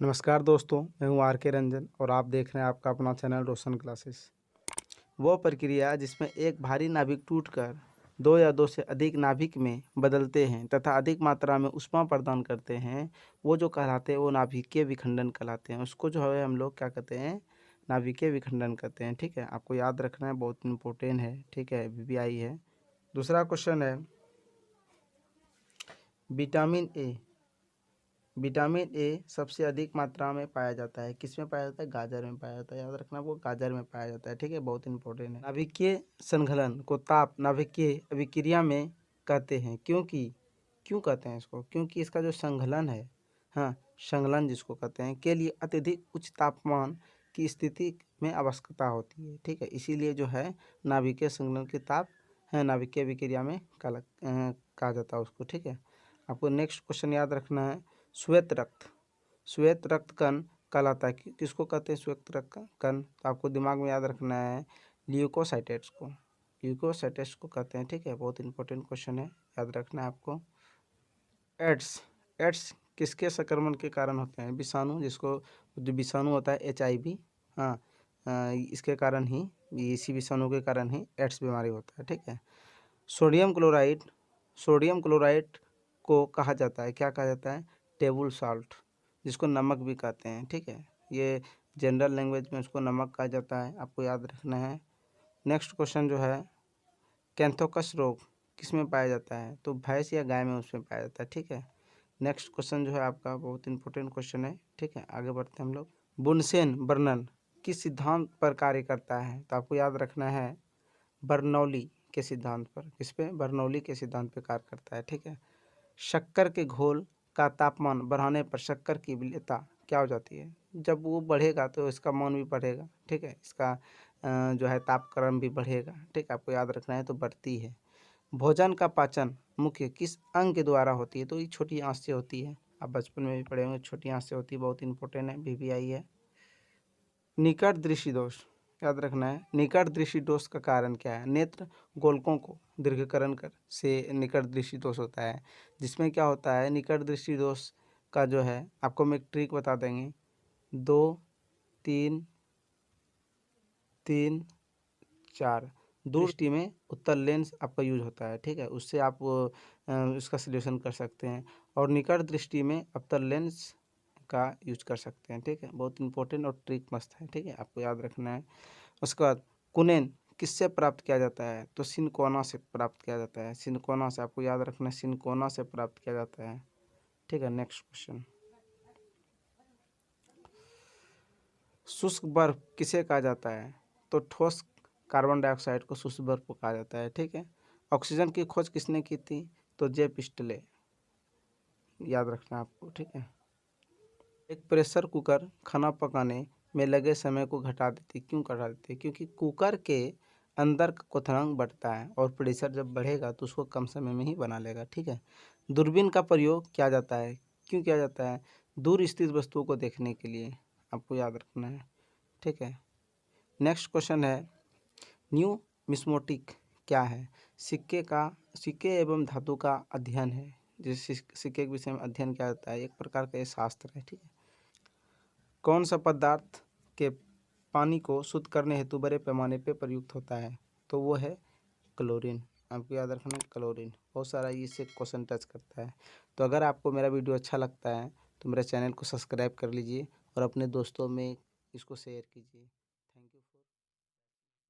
नमस्कार दोस्तों, मैं हूं आर के रंजन और आप देख रहे हैं आपका अपना चैनल रोशन क्लासेस। वह प्रक्रिया जिसमें एक भारी नाभिक टूटकर दो या दो से अधिक नाभिक में बदलते हैं तथा अधिक मात्रा में ऊष्मा प्रदान करते हैं, वो जो कहलाते हैं वो नाभिकीय विखंडन कहलाते हैं। उसको जो है हम लोग क्या कहते हैं, नाभिकीय विखंडन कहते हैं। ठीक है, आपको याद रखना है, बहुत इंपॉर्टेंट है। ठीक है, वीवीआई है। दूसरा क्वेश्चन है विटामिन ए। विटामिन ए सबसे अधिक मात्रा में पाया जाता है, किस में पाया जाता है? गाजर में पाया जाता है। याद रखना, वो गाजर में पाया जाता है। ठीक है, बहुत इंपॉर्टेंट है। नाभिकीय संघनन को ताप नाभिकीय अभिक्रिया में कहते हैं, क्यों कहते हैं इसको? क्योंकि इसका जो संघनन है, हाँ, संघनन जिसको कहते हैं, के लिए अत्यधिक उच्च तापमान की स्थिति में आवश्यकता होती है। ठीक है, इसीलिए जो है नाभिकीय संघनन के ताप है नाभिकीय अभिक्रिया में कहा जाता है उसको। ठीक है, आपको नेक्स्ट क्वेश्चन याद रखना है। श्वेत रक्त कण कहलाता है, किसको कहते हैं श्वेत रक्त कण? तो आपको दिमाग में याद रखना है ल्यूकोसाइटेट्स को कहते हैं। ठीक है, बहुत इंपॉर्टेंट क्वेश्चन है, याद रखना है आपको। एड्स किसके संक्रमण के कारण होते हैं? विषाणु, जो विषाणु होता है HIV, हाँ, इसके कारण ही, इसी विषाणु के कारण ही एड्स बीमारी होता है। ठीक है, सोडियम क्लोराइड को कहा जाता है, क्या कहा जाता है? टेबल सॉल्ट, जिसको नमक भी कहते हैं। ठीक है, ये जनरल लैंग्वेज में उसको नमक कहा जाता है, आपको याद रखना है। नेक्स्ट क्वेश्चन जो है, कैंथोकस रोग किस में पाया जाता है? तो भैंस या गाय में उसमें पाया जाता है। ठीक है, नेक्स्ट क्वेश्चन जो है आपका बहुत इंपॉर्टेंट क्वेश्चन है। ठीक है, आगे बढ़ते हैं हम लोग। बुनसेन वर्णन किस सिद्धांत पर कार्य करता है? तो आपको याद रखना है बर्नौली के सिद्धांत पर। किस पे? बर्नौली के सिद्धांत पर कार्य करता है। ठीक है, शक्कर के घोल का तापमान बढ़ाने पर शक्कर की अम्लता क्या हो जाती है? जब वो बढ़ेगा तो इसका मान भी बढ़ेगा। ठीक है, इसका जो है तापक्रम भी बढ़ेगा। ठीक है, आपको याद रखना है, तो बढ़ती है। भोजन का पाचन मुख्य किस अंग के द्वारा होती है? तो ये छोटी आंत से होती है, आप बचपन में भी पढ़े होंगे, छोटी आंत से होती है, बहुत इंपॉर्टेंट है, वीवीआई है। निकट दृष्टि दोष याद रखना है, निकट दृष्टि दोष का कारण क्या है? नेत्र गोलकों को दीर्घकरण कर से निकट दृष्टि दोष होता है, जिसमें क्या होता है निकट दृष्टि दोष का जो है, आपको हम एक ट्रिक बता देंगे। 2 3 3 4 दूर दृष्टि में उत्तल लेंस आपका यूज होता है। ठीक है, उससे आप इसका सल्यूशन कर सकते हैं, और निकट दृष्टि में अवतल लेंस का यूज कर सकते हैं। ठीक है, बहुत इंपॉर्टेंट और ट्रिक मस्त है। ठीक है, आपको याद रखना है। उसके बाद कुनेन किससे प्राप्त किया जाता है? तो सिनकोना से प्राप्त किया जाता है, सिनकोना से, आपको याद रखना है, सिनकोना से प्राप्त किया जाता है। ठीक है, नेक्स्ट क्वेश्चन। शुष्क बर्फ किसे कहा जाता है? तो ठोस कार्बन डाइऑक्साइड को शुष्क बर्फ कहा जाता है। ठीक है, ऑक्सीजन की खोज किसने की थी? तो जे पिस्टले, याद रखना है आपको। ठीक है, एक प्रेशर कुकर खाना पकाने में लगे समय को घटा देती, क्यों घटा देती है? क्योंकि कुकर के अंदर का क्वथनांक बढ़ता है और प्रेशर जब बढ़ेगा तो उसको कम समय में ही बना लेगा। ठीक है, दूरबीन का प्रयोग किया जाता है, क्यों किया जाता है? दूर स्थित वस्तुओं को देखने के लिए, आपको याद रखना है। ठीक है, नेक्स्ट क्वेश्चन है न्यूमिस्मेटिक क्या है? सिक्के एवं धातु का अध्ययन है, जिस सिक्के के विषय में अध्ययन किया जाता है, एक प्रकार का ये शास्त्र है। ठीक है, कौन सा पदार्थ के पानी को शुद्ध करने हेतु बड़े पैमाने पर प्रयुक्त होता है? तो वो है क्लोरीन, आपको याद रखना है, क्लोरीन। बहुत सारा इससे क्वेश्चन टच करता है। तो अगर आपको मेरा वीडियो अच्छा लगता है तो मेरे चैनल को सब्सक्राइब कर लीजिए और अपने दोस्तों में इसको शेयर कीजिए। Thank you for